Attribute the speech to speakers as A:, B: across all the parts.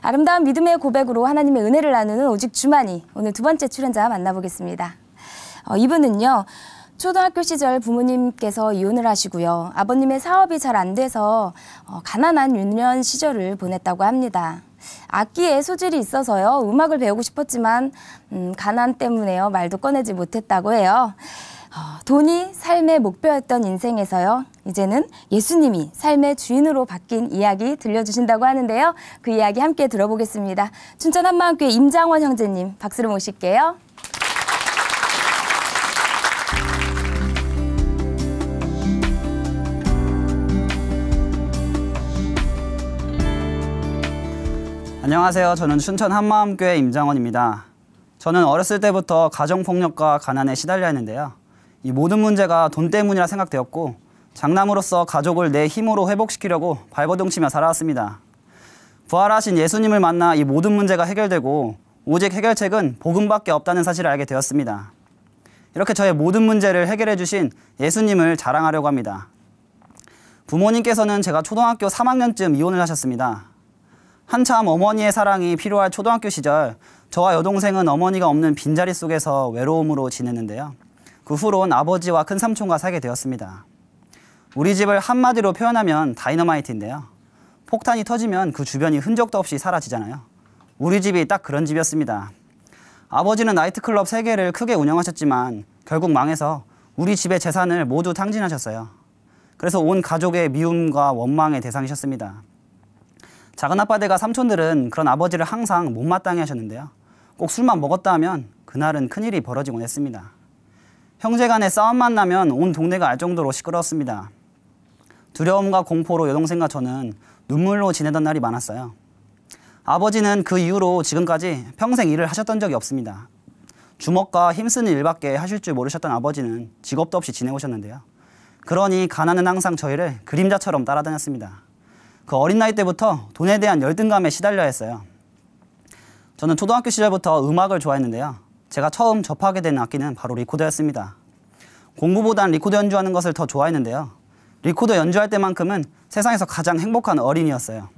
A: 아름다운 믿음의 고백으로 하나님의 은혜를 나누는 오직 주만이 오늘 두 번째 출연자 만나보겠습니다. 이분은요. 초등학교 시절 부모님께서 이혼을 하시고요. 아버님의 사업이 잘 안 돼서 가난한 유년 시절을 보냈다고 합니다. 악기에 소질이 있어서요. 음악을 배우고 싶었지만 가난 때문에요. 말도 꺼내지 못했다고 해요. 돈이 삶의 목표였던 인생에서요. 이제는 예수님이 삶의 주인으로 바뀐 이야기 들려주신다고 하는데요. 그 이야기 함께 들어보겠습니다. 춘천 한마음교회 임장원 형제님 박수로 모실게요.
B: 안녕하세요. 저는 춘천 한마음교회 임장원입니다. 저는 어렸을 때부터 가정폭력과 가난에 시달려 했는데요. 이 모든 문제가 돈 때문이라 생각되었고 장남으로서 가족을 내 힘으로 회복시키려고 발버둥치며 살아왔습니다. 부활하신 예수님을 만나 이 모든 문제가 해결되고 오직 해결책은 복음밖에 없다는 사실을 알게 되었습니다. 이렇게 저의 모든 문제를 해결해 주신 예수님을 자랑하려고 합니다. 부모님께서는 제가 초등학교 3학년쯤 이혼을 하셨습니다. 한참 어머니의 사랑이 필요할 초등학교 시절 저와 여동생은 어머니가 없는 빈자리 속에서 외로움으로 지냈는데요. 그 후론 아버지와 큰삼촌과 살게 되었습니다. 우리 집을 한마디로 표현하면 다이너마이트인데요. 폭탄이 터지면 그 주변이 흔적도 없이 사라지잖아요. 우리 집이 딱 그런 집이었습니다. 아버지는 나이트클럽 3개를 크게 운영하셨지만 결국 망해서 우리 집의 재산을 모두 탕진하셨어요. 그래서 온 가족의 미움과 원망의 대상이셨습니다. 작은아빠들과 삼촌들은 그런 아버지를 항상 못마땅해 하셨는데요. 꼭 술만 먹었다 하면 그날은 큰일이 벌어지곤 했습니다. 형제 간의 싸움만 나면 온 동네가 알 정도로 시끄러웠습니다. 두려움과 공포로 여동생과 저는 눈물로 지내던 날이 많았어요. 아버지는 그 이후로 지금까지 평생 일을 하셨던 적이 없습니다. 주먹과 힘쓰는 일밖에 하실 줄 모르셨던 아버지는 직업도 없이 지내오셨는데요. 그러니 가난은 항상 저희를 그림자처럼 따라다녔습니다. 그 어린 나이 때부터 돈에 대한 열등감에 시달려 했어요. 저는 초등학교 시절부터 음악을 좋아했는데요. 제가 처음 접하게 된 악기는 바로 리코더였습니다. 공부보단 리코더 연주하는 것을 더 좋아했는데요. 리코더 연주할 때만큼은 세상에서 가장 행복한 어린이였어요.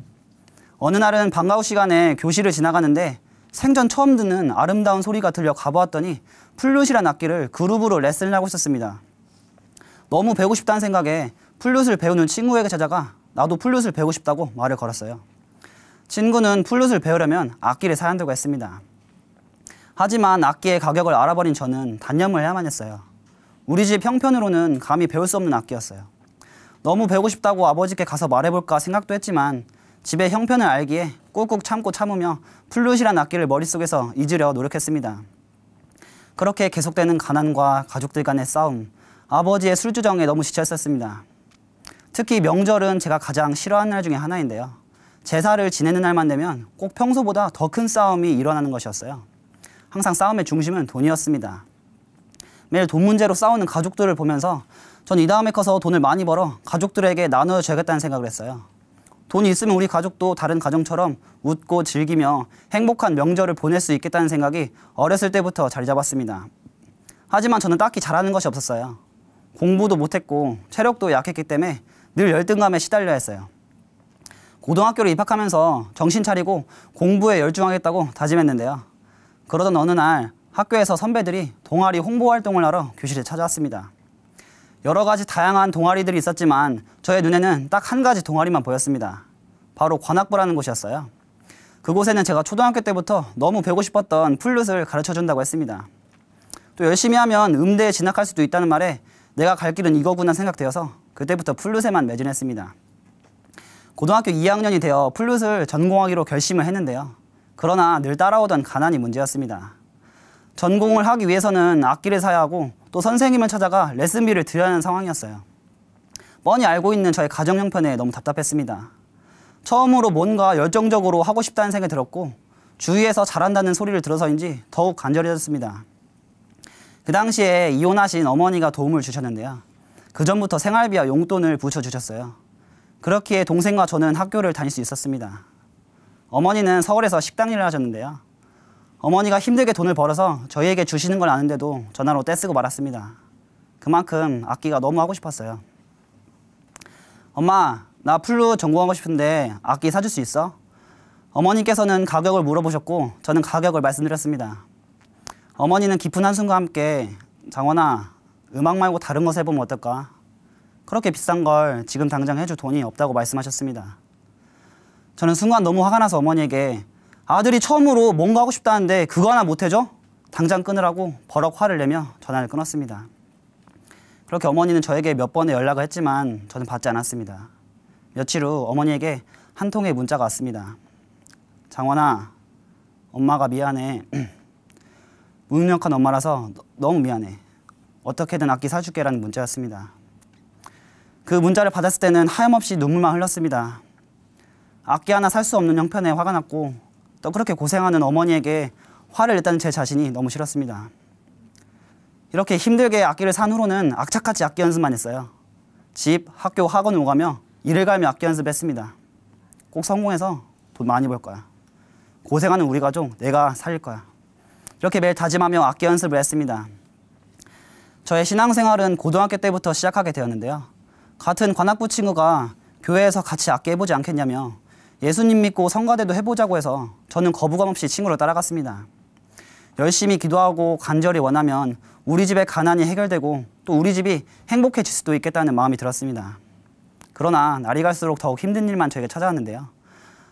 B: 어느 날은 방과후 시간에 교실을 지나가는데 생전 처음 듣는 아름다운 소리가 들려 가보았더니 플룻이란 악기를 그룹으로 레슨을 하고 있었습니다. 너무 배우고 싶다는 생각에 플룻을 배우는 친구에게 찾아가 나도 플룻을 배우고 싶다고 말을 걸었어요. 친구는 플룻을 배우려면 악기를 사야 한다고 했습니다. 하지만 악기의 가격을 알아버린 저는 단념을 해야만 했어요. 우리 집 형편으로는 감히 배울 수 없는 악기였어요. 너무 배우고 싶다고 아버지께 가서 말해볼까 생각도 했지만 집의 형편을 알기에 꾹꾹 참으며 플룻이란 악기를 머릿속에서 잊으려 노력했습니다. 그렇게 계속되는 가난과 가족들 간의 싸움, 아버지의 술주정에 너무 지쳤었습니다. 특히 명절은 제가 가장 싫어하는 날 중에 하나인데요. 제사를 지내는 날만 되면 꼭 평소보다 더 큰 싸움이 일어나는 것이었어요. 항상 싸움의 중심은 돈이었습니다. 매일 돈 문제로 싸우는 가족들을 보면서 전 이 다음에 커서 돈을 많이 벌어 가족들에게 나눠줘야겠다는 생각을 했어요. 돈이 있으면 우리 가족도 다른 가정처럼 웃고 즐기며 행복한 명절을 보낼 수 있겠다는 생각이 어렸을 때부터 자리 잡았습니다. 하지만 저는 딱히 잘하는 것이 없었어요. 공부도 못했고 체력도 약했기 때문에 늘 열등감에 시달려 했어요. 고등학교를 입학하면서 정신 차리고 공부에 열중하겠다고 다짐했는데요. 그러던 어느 날 학교에서 선배들이 동아리 홍보 활동을 하러 교실에 찾아왔습니다. 여러 가지 다양한 동아리들이 있었지만 저의 눈에는 딱 한 가지 동아리만 보였습니다. 바로 관악부라는 곳이었어요. 그곳에는 제가 초등학교 때부터 너무 배우고 싶었던 플룻을 가르쳐준다고 했습니다. 또 열심히 하면 음대에 진학할 수도 있다는 말에 내가 갈 길은 이거구나 생각되어서 그때부터 플룻에만 매진했습니다. 고등학교 2학년이 되어 플룻을 전공하기로 결심을 했는데요. 그러나 늘 따라오던 가난이 문제였습니다. 전공을 하기 위해서는 악기를 사야 하고 또 선생님을 찾아가 레슨비를 드려야 하는 상황이었어요. 뻔히 알고 있는 저의 가정 형편에 너무 답답했습니다. 처음으로 뭔가 열정적으로 하고 싶다는 생각이 들었고 주위에서 잘한다는 소리를 들어서인지 더욱 간절해졌습니다. 그 당시에 이혼하신 어머니가 도움을 주셨는데요. 그 전부터 생활비와 용돈을 붙여주셨어요. 그렇기에 동생과 저는 학교를 다닐 수 있었습니다. 어머니는 서울에서 식당 일을 하셨는데요. 어머니가 힘들게 돈을 벌어서 저희에게 주시는 걸 아는데도 전화로 떼쓰고 말았습니다. 그만큼 악기가 너무 하고 싶었어요. 엄마, 나 플룻 전공하고 싶은데 악기 사줄 수 있어? 어머니께서는 가격을 물어보셨고 저는 가격을 말씀드렸습니다. 어머니는 깊은 한숨과 함께 장원아, 음악 말고 다른 것을 해보면 어떨까? 그렇게 비싼 걸 지금 당장 해줄 돈이 없다고 말씀하셨습니다. 저는 순간 너무 화가 나서 어머니에게 아들이 처음으로 뭔가 하고 싶다는데 그거 하나 못 해줘? 당장 끊으라고 버럭 화를 내며 전화를 끊었습니다. 그렇게 어머니는 저에게 몇 번의 연락을 했지만 저는 받지 않았습니다. 며칠 후 어머니에게 한 통의 문자가 왔습니다. 장원아, 엄마가 미안해. 무능력한 엄마라서 너무 미안해. 어떻게든 악기 사줄게라는 문자였습니다. 그 문자를 받았을 때는 하염없이 눈물만 흘렀습니다. 악기 하나 살 수 없는 형편에 화가 났고 또 그렇게 고생하는 어머니에게 화를 냈다는 제 자신이 너무 싫었습니다. 이렇게 힘들게 악기를 산 후로는 악착같이 악기 연습만 했어요. 집, 학교, 학원 오가며 이를 갈며 악기 연습했습니다. 꼭 성공해서 돈 많이 벌 거야. 고생하는 우리 가족 내가 살릴 거야. 이렇게 매일 다짐하며 악기 연습을 했습니다. 저의 신앙생활은 고등학교 때부터 시작하게 되었는데요. 같은 관악부 친구가 교회에서 같이 악기 해보지 않겠냐며 예수님 믿고 성가대도 해보자고 해서 저는 거부감 없이 친구를 따라갔습니다. 열심히 기도하고 간절히 원하면 우리 집의 가난이 해결되고 또 우리 집이 행복해질 수도 있겠다는 마음이 들었습니다. 그러나 날이 갈수록 더욱 힘든 일만 저에게 찾아왔는데요.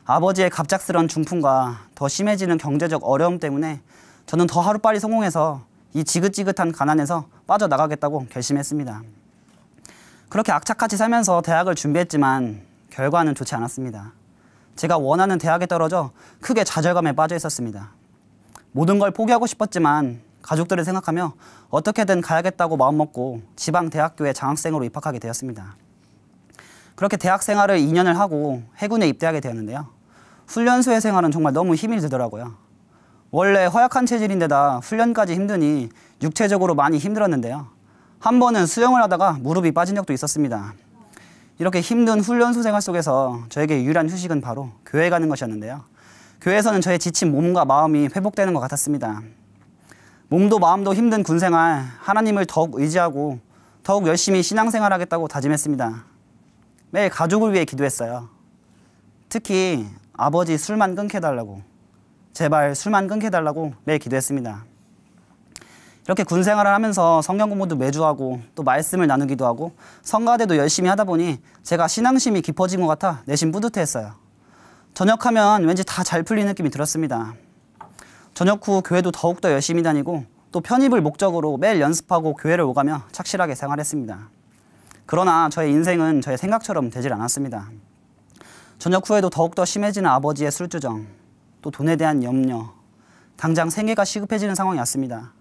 B: 아버지의 갑작스런 중풍과 더 심해지는 경제적 어려움 때문에 저는 더 하루빨리 성공해서 이 지긋지긋한 가난에서 빠져나가겠다고 결심했습니다. 그렇게 악착같이 살면서 대학을 준비했지만 결과는 좋지 않았습니다. 제가 원하는 대학에 떨어져 크게 좌절감에 빠져 있었습니다. 모든 걸 포기하고 싶었지만 가족들을 생각하며 어떻게든 가야겠다고 마음먹고 지방 대학교에 장학생으로 입학하게 되었습니다. 그렇게 대학 생활을 2년을 하고 해군에 입대하게 되었는데요. 훈련소의 생활은 정말 너무 힘이 들더라고요. 원래 허약한 체질인데다 훈련까지 힘드니 육체적으로 많이 힘들었는데요. 한 번은 수영을 하다가 무릎이 빠진 적도 있었습니다. 이렇게 힘든 훈련소 생활 속에서 저에게 유일한 휴식은 바로 교회 가는 것이었는데요. 교회에서는 저의 지친 몸과 마음이 회복되는 것 같았습니다. 몸도 마음도 힘든 군생활, 하나님을 더욱 의지하고 더욱 열심히 신앙생활 하겠다고 다짐했습니다. 매일 가족을 위해 기도했어요. 특히 아버지 술만 끊게 해달라고, 제발 술만 끊게 해달라고 매일 기도했습니다. 이렇게 군생활을 하면서 성경 공부도 매주 하고 또 말씀을 나누기도 하고 성가대도 열심히 하다 보니 제가 신앙심이 깊어진 것 같아 내심 뿌듯해했어요. 전역하면 왠지 다 잘 풀리는 느낌이 들었습니다. 전역 후 교회도 더욱더 열심히 다니고 또 편입을 목적으로 매일 연습하고 교회를 오가며 착실하게 생활했습니다. 그러나 저의 인생은 저의 생각처럼 되질 않았습니다. 전역 후에도 더욱더 심해지는 아버지의 술주정, 또 돈에 대한 염려, 당장 생계가 시급해지는 상황이 왔습니다.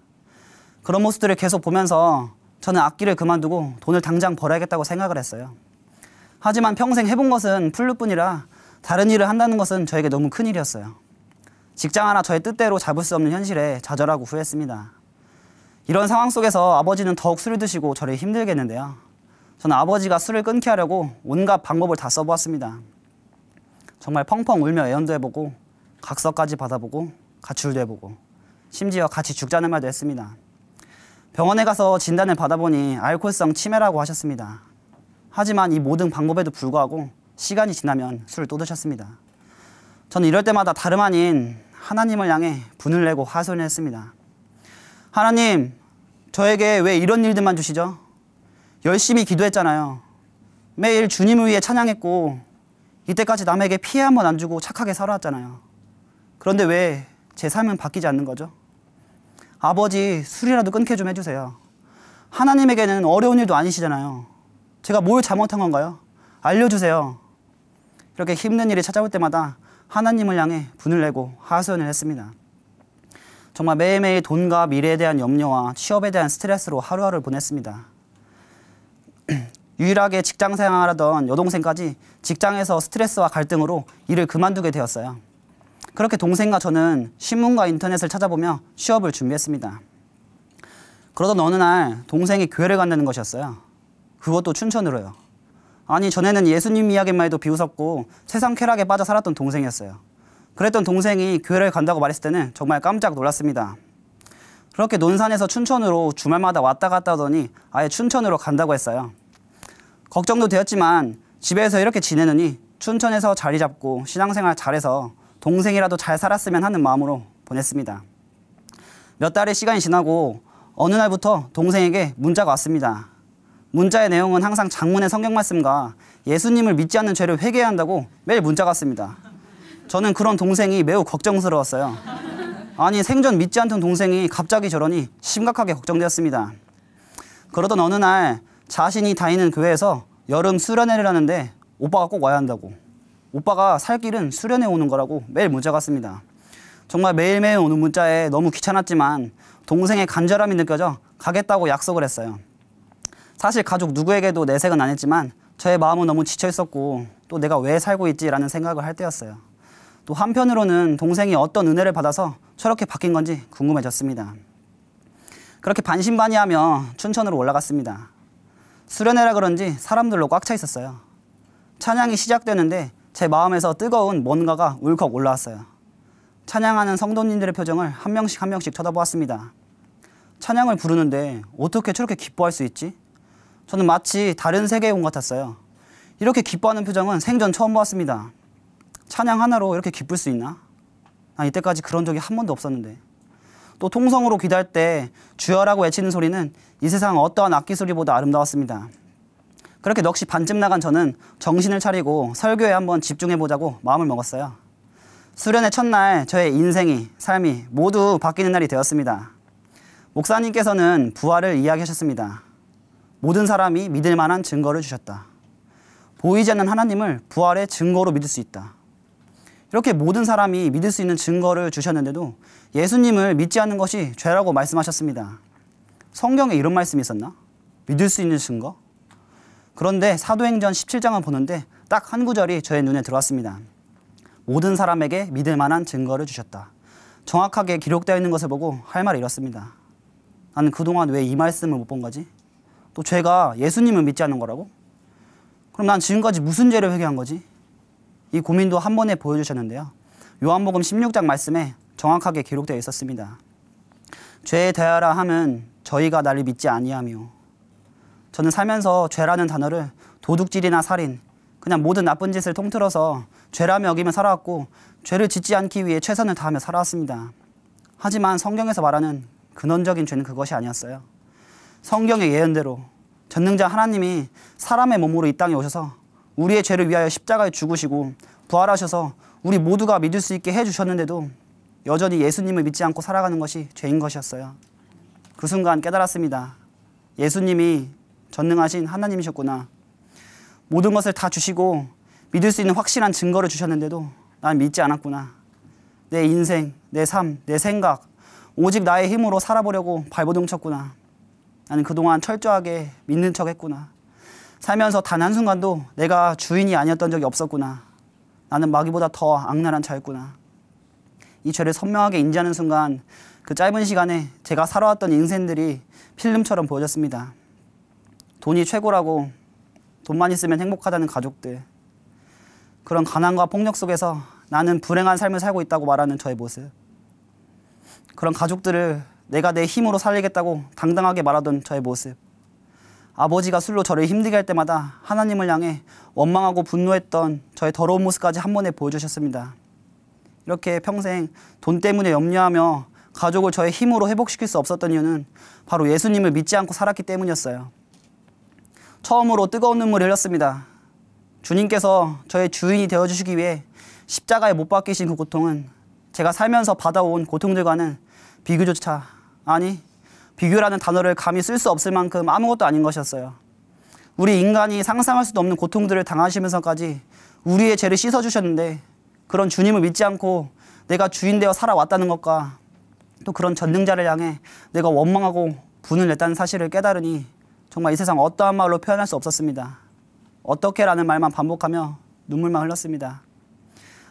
B: 그런 모습들을 계속 보면서 저는 악기를 그만두고 돈을 당장 벌어야겠다고 생각을 했어요. 하지만 평생 해본 것은 플룻뿐이라 다른 일을 한다는 것은 저에게 너무 큰 일이었어요. 직장 하나 저의 뜻대로 잡을 수 없는 현실에 좌절하고 후회했습니다. 이런 상황 속에서 아버지는 더욱 술을 드시고 저를 힘들게 했는데요. 저는 아버지가 술을 끊게 하려고 온갖 방법을 다 써보았습니다. 정말 펑펑 울며 애원도 해보고 각서까지 받아보고 가출도 해보고 심지어 같이 죽자는 말도 했습니다. 병원에 가서 진단을 받아보니 알코올성 치매라고 하셨습니다. 하지만 이 모든 방법에도 불구하고 시간이 지나면 술을 또 드셨습니다. 저는 이럴 때마다 다름 아닌 하나님을 향해 분을 내고 하소연을 했습니다. 하나님, 저에게 왜 이런 일들만 주시죠? 열심히 기도했잖아요. 매일 주님을 위해 찬양했고 이때까지 남에게 피해 한 번 안 주고 착하게 살아왔잖아요. 그런데 왜 제 삶은 바뀌지 않는 거죠? 아버지, 술이라도 끊게 좀 해주세요. 하나님에게는 어려운 일도 아니시잖아요. 제가 뭘 잘못한 건가요? 알려주세요. 이렇게 힘든 일이 찾아올 때마다 하나님을 향해 분을 내고 하소연을 했습니다. 정말 매일매일 돈과 미래에 대한 염려와 취업에 대한 스트레스로 하루하루를 보냈습니다. 유일하게 직장 생활하던 여동생까지 직장에서 스트레스와 갈등으로 일을 그만두게 되었어요. 그렇게 동생과 저는 신문과 인터넷을 찾아보며 취업을 준비했습니다. 그러던 어느 날 동생이 교회를 간다는 것이었어요. 그것도 춘천으로요. 아니, 전에는 예수님 이야기만 해도 비웃었고 세상 쾌락에 빠져 살았던 동생이었어요. 그랬던 동생이 교회를 간다고 말했을 때는 정말 깜짝 놀랐습니다. 그렇게 논산에서 춘천으로 주말마다 왔다 갔다 하더니 아예 춘천으로 간다고 했어요. 걱정도 되었지만 집에서 이렇게 지내느니 춘천에서 자리 잡고 신앙생활 잘해서 동생이라도 잘 살았으면 하는 마음으로 보냈습니다. 몇 달의 시간이 지나고 어느 날부터 동생에게 문자가 왔습니다. 문자의 내용은 항상 장문의 성경 말씀과 예수님을 믿지 않는 죄를 회개해야 한다고 매일 문자가 왔습니다. 저는 그런 동생이 매우 걱정스러웠어요. 아니, 생전 믿지 않던 동생이 갑자기 저러니 심각하게 걱정되었습니다. 그러던 어느 날 자신이 다니는 교회에서 여름 수련회를 하는데 오빠가 꼭 와야 한다고, 오빠가 살 길은 수련회 오는 거라고 매일 문자가 왔습니다. 정말 매일매일 오는 문자에 너무 귀찮았지만 동생의 간절함이 느껴져 가겠다고 약속을 했어요. 사실 가족 누구에게도 내색은 안 했지만 저의 마음은 너무 지쳐 있었고 또 내가 왜 살고 있지라는 생각을 할 때였어요. 또 한편으로는 동생이 어떤 은혜를 받아서 저렇게 바뀐 건지 궁금해졌습니다. 그렇게 반신반의하며 춘천으로 올라갔습니다. 수련회라 그런지 사람들로 꽉 차 있었어요. 찬양이 시작되는데 제 마음에서 뜨거운 뭔가가 울컥 올라왔어요. 찬양하는 성도님들의 표정을 한 명씩 한 명씩 쳐다보았습니다. 찬양을 부르는데 어떻게 저렇게 기뻐할 수 있지? 저는 마치 다른 세계에 온 것 같았어요. 이렇게 기뻐하는 표정은 생전 처음 보았습니다. 찬양 하나로 이렇게 기쁠 수 있나? 난 이때까지 그런 적이 한 번도 없었는데. 또 통성으로 기도할 때 주여라고 외치는 소리는 이 세상 어떠한 악기 소리보다 아름다웠습니다. 그렇게 넋이 반쯤 나간 저는 정신을 차리고 설교에 한번 집중해보자고 마음을 먹었어요. 수련의 첫날 저의 인생이, 삶이 모두 바뀌는 날이 되었습니다. 목사님께서는 부활을 이야기하셨습니다. 모든 사람이 믿을 만한 증거를 주셨다. 보이지 않는 하나님을 부활의 증거로 믿을 수 있다. 이렇게 모든 사람이 믿을 수 있는 증거를 주셨는데도 예수님을 믿지 않는 것이 죄라고 말씀하셨습니다. 성경에 이런 말씀이 있었나? 믿을 수 있는 증거? 그런데 사도행전 17장을 보는데 딱 한 구절이 저의 눈에 들어왔습니다. 모든 사람에게 믿을 만한 증거를 주셨다. 정확하게 기록되어 있는 것을 보고 할 말이 이렇습니다. 나는 그동안 왜 이 말씀을 못 본 거지? 또 죄가 예수님을 믿지 않는 거라고? 그럼 난 지금까지 무슨 죄를 회개한 거지? 이 고민도 한 번에 보여주셨는데요. 요한복음 16장 말씀에 정확하게 기록되어 있었습니다. 죄에 대하라 함은 저희가 나를 믿지 아니하며. 저는 살면서 죄라는 단어를 도둑질이나 살인, 그냥 모든 나쁜 짓을 통틀어서 죄라며 여기며 살아왔고 죄를 짓지 않기 위해 최선을 다하며 살아왔습니다. 하지만 성경에서 말하는 근원적인 죄는 그것이 아니었어요. 성경의 예언대로 전능자 하나님이 사람의 몸으로 이 땅에 오셔서 우리의 죄를 위하여 십자가에 죽으시고 부활하셔서 우리 모두가 믿을 수 있게 해주셨는데도 여전히 예수님을 믿지 않고 살아가는 것이 죄인 것이었어요. 그 순간 깨달았습니다. 예수님이 전능하신 하나님이셨구나. 모든 것을 다 주시고 믿을 수 있는 확실한 증거를 주셨는데도 난 믿지 않았구나. 내 인생, 내 삶, 내 생각, 오직 나의 힘으로 살아보려고 발버둥 쳤구나. 나는 그동안 철저하게 믿는 척 했구나. 살면서 단 한순간도 내가 주인이 아니었던 적이 없었구나. 나는 마귀보다 더 악랄한 자였구나. 이 죄를 선명하게 인지하는 순간 그 짧은 시간에 제가 살아왔던 인생들이 필름처럼 보여졌습니다. 돈이 최고라고, 돈만 있으면 행복하다는 가족들, 그런 가난과 폭력 속에서 나는 불행한 삶을 살고 있다고 말하는 저의 모습, 그런 가족들을 내가 내 힘으로 살리겠다고 당당하게 말하던 저의 모습, 아버지가 술로 저를 힘들게 할 때마다 하나님을 향해 원망하고 분노했던 저의 더러운 모습까지 한 번에 보여주셨습니다. 이렇게 평생 돈 때문에 염려하며 가족을 저의 힘으로 회복시킬 수 없었던 이유는 바로 예수님을 믿지 않고 살았기 때문이었어요. 처음으로 뜨거운 눈물을 흘렸습니다. 주님께서 저의 주인이 되어주시기 위해 십자가에 못 박히신 그 고통은 제가 살면서 받아온 고통들과는 비교조차, 아니 비교라는 단어를 감히 쓸 수 없을 만큼 아무것도 아닌 것이었어요. 우리 인간이 상상할 수도 없는 고통들을 당하시면서까지 우리의 죄를 씻어주셨는데 그런 주님을 믿지 않고 내가 주인 되어 살아왔다는 것과 또 그런 전능자를 향해 내가 원망하고 분을 냈다는 사실을 깨달으니 정말 이 세상 어떠한 말로 표현할 수 없었습니다. 어떻게라는 말만 반복하며 눈물만 흘렸습니다.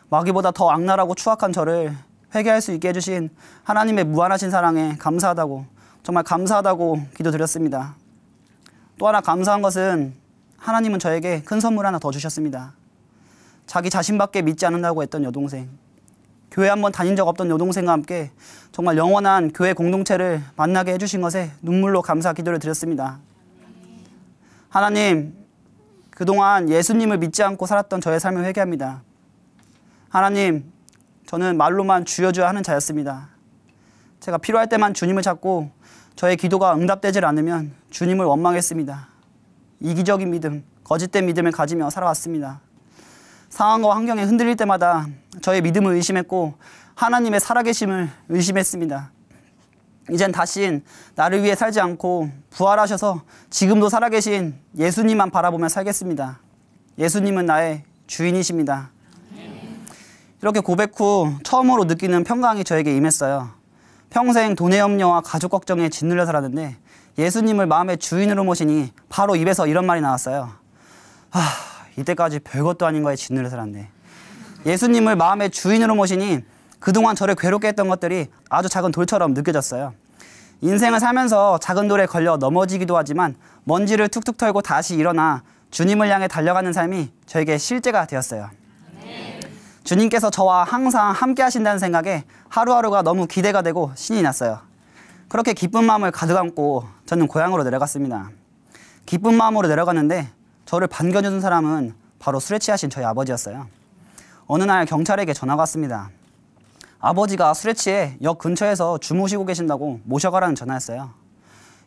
B: 마귀보다 더 악랄하고 추악한 저를 회개할 수 있게 해주신 하나님의 무한하신 사랑에 감사하다고, 정말 감사하다고 기도드렸습니다. 또 하나 감사한 것은 하나님은 저에게 큰 선물 하나 더 주셨습니다. 자기 자신밖에 믿지 않는다고 했던 여동생, 교회 한번 다닌 적 없던 여동생과 함께 정말 영원한 교회 공동체를 만나게 해주신 것에 눈물로 감사 기도를 드렸습니다. 하나님, 그동안 예수님을 믿지 않고 살았던 저의 삶을 회개합니다. 하나님, 저는 말로만 주여 주여 하는 자였습니다. 제가 필요할 때만 주님을 찾고 저의 기도가 응답되질 않으면 주님을 원망했습니다. 이기적인 믿음, 거짓된 믿음을 가지며 살아왔습니다. 상황과 환경에 흔들릴 때마다 저의 믿음을 의심했고 하나님의 살아계심을 의심했습니다. 이젠 다신 나를 위해 살지 않고 부활하셔서 지금도 살아계신 예수님만 바라보며 살겠습니다. 예수님은 나의 주인이십니다. 이렇게 고백 후 처음으로 느끼는 평강이 저에게 임했어요. 평생 돈의 염려와 가족 걱정에 짓눌려 살았는데 예수님을 마음의 주인으로 모시니 바로 입에서 이런 말이 나왔어요. 이때까지 별것도 아닌 거에 짓눌려 살았네. 예수님을 마음의 주인으로 모시니 그동안 저를 괴롭게 했던 것들이 아주 작은 돌처럼 느껴졌어요. 인생을 살면서 작은 돌에 걸려 넘어지기도 하지만 먼지를 툭툭 털고 다시 일어나 주님을 향해 달려가는 삶이 저에게 실제가 되었어요. 주님께서 저와 항상 함께 하신다는 생각에 하루하루가 너무 기대가 되고 신이 났어요. 그렇게 기쁜 마음을 가득 안고 저는 고향으로 내려갔습니다. 기쁜 마음으로 내려갔는데 저를 반겨주는 사람은 바로 술에 취하신 저희 아버지였어요. 어느 날 경찰에게 전화가 왔습니다. 아버지가 술에 취해 역 근처에서 주무시고 계신다고 모셔가라는 전화였어요.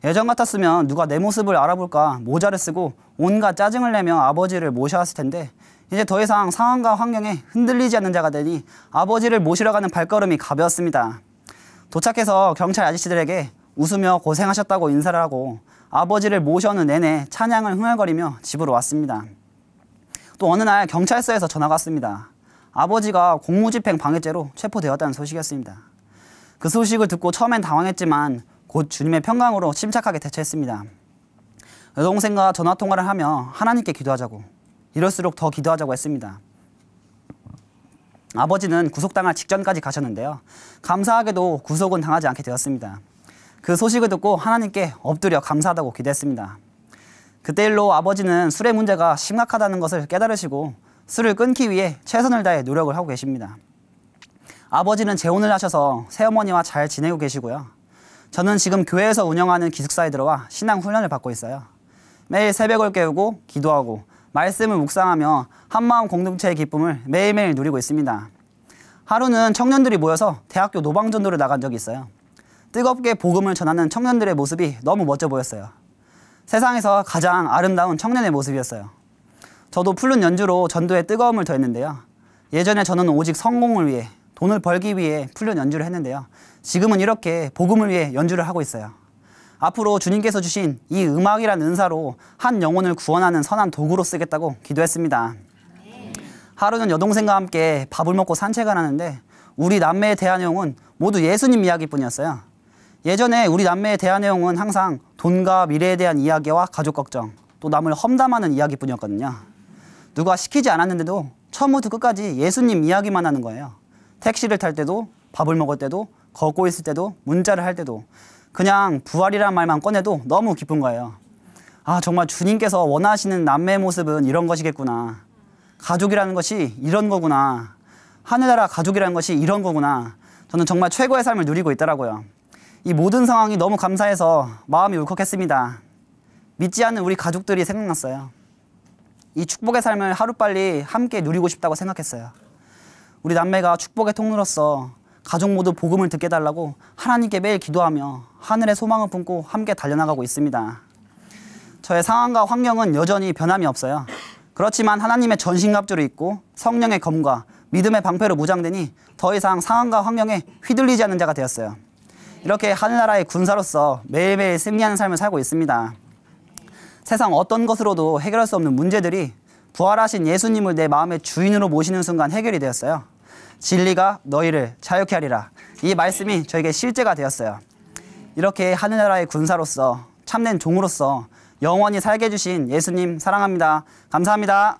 B: 예전 같았으면 누가 내 모습을 알아볼까 모자를 쓰고 온갖 짜증을 내며 아버지를 모셔왔을 텐데 이제 더 이상 상황과 환경에 흔들리지 않는 자가 되니 아버지를 모시러 가는 발걸음이 가벼웠습니다. 도착해서 경찰 아저씨들에게 웃으며 고생하셨다고 인사를 하고 아버지를 모셔오는 내내 찬양을 흥얼거리며 집으로 왔습니다. 또 어느 날 경찰서에서 전화가 왔습니다. 아버지가 공무집행 방해죄로 체포되었다는 소식이었습니다. 그 소식을 듣고 처음엔 당황했지만 곧 주님의 평강으로 침착하게 대처했습니다. 여동생과 전화통화를 하며 하나님께 기도하자고, 이럴수록 더 기도하자고 했습니다. 아버지는 구속당할 직전까지 가셨는데요. 감사하게도 구속은 당하지 않게 되었습니다. 그 소식을 듣고 하나님께 엎드려 감사하다고 기도했습니다. 그때 일로 아버지는 술의 문제가 심각하다는 것을 깨달으시고 술을 끊기 위해 최선을 다해 노력을 하고 계십니다. 아버지는 재혼을 하셔서 새어머니와 잘 지내고 계시고요. 저는 지금 교회에서 운영하는 기숙사에 들어와 신앙 훈련을 받고 있어요. 매일 새벽을 깨우고 기도하고 말씀을 묵상하며 한마음 공동체의 기쁨을 매일매일 누리고 있습니다. 하루는 청년들이 모여서 대학교 노방전도를 나간 적이 있어요. 뜨겁게 복음을 전하는 청년들의 모습이 너무 멋져 보였어요. 세상에서 가장 아름다운 청년의 모습이었어요. 저도 플룻 연주로 전도에 뜨거움을 더했는데요. 예전에 저는 오직 성공을 위해, 돈을 벌기 위해 플룻 연주를 했는데요. 지금은 이렇게 복음을 위해 연주를 하고 있어요. 앞으로 주님께서 주신 이 음악이란 은사로 한 영혼을 구원하는 선한 도구로 쓰겠다고 기도했습니다. 하루는 여동생과 함께 밥을 먹고 산책을 하는데 우리 남매에 대한 내용은 모두 예수님 이야기뿐이었어요. 예전에 우리 남매에 대한 내용은 항상 돈과 미래에 대한 이야기와 가족 걱정, 또 남을 험담하는 이야기뿐이었거든요. 누가 시키지 않았는데도 처음부터 끝까지 예수님 이야기만 하는 거예요. 택시를 탈 때도, 밥을 먹을 때도, 걷고 있을 때도, 문자를 할 때도 그냥 부활이란 말만 꺼내도 너무 기쁜 거예요. 아, 정말 주님께서 원하시는 남매의 모습은 이런 것이겠구나. 가족이라는 것이 이런 거구나. 하늘나라 가족이라는 것이 이런 거구나. 저는 정말 최고의 삶을 누리고 있더라고요. 이 모든 상황이 너무 감사해서 마음이 울컥했습니다. 믿지 않는 우리 가족들이 생각났어요. 이 축복의 삶을 하루빨리 함께 누리고 싶다고 생각했어요. 우리 남매가 축복의 통로로서 가족 모두 복음을 듣게 해달라고 하나님께 매일 기도하며 하늘의 소망을 품고 함께 달려나가고 있습니다. 저의 상황과 환경은 여전히 변함이 없어요. 그렇지만 하나님의 전신갑주를 입고 성령의 검과 믿음의 방패로 무장되니 더 이상 상황과 환경에 휘둘리지 않는 자가 되었어요. 이렇게 하늘나라의 군사로서 매일매일 승리하는 삶을 살고 있습니다. 세상 어떤 것으로도 해결할 수 없는 문제들이 부활하신 예수님을 내 마음의 주인으로 모시는 순간 해결이 되었어요. 진리가 너희를 자유케 하리라. 이 말씀이 저에게 실제가 되었어요. 이렇게 하늘나라의 군사로서 참된 종으로서 영원히 살게 해주신 예수님 사랑합니다. 감사합니다.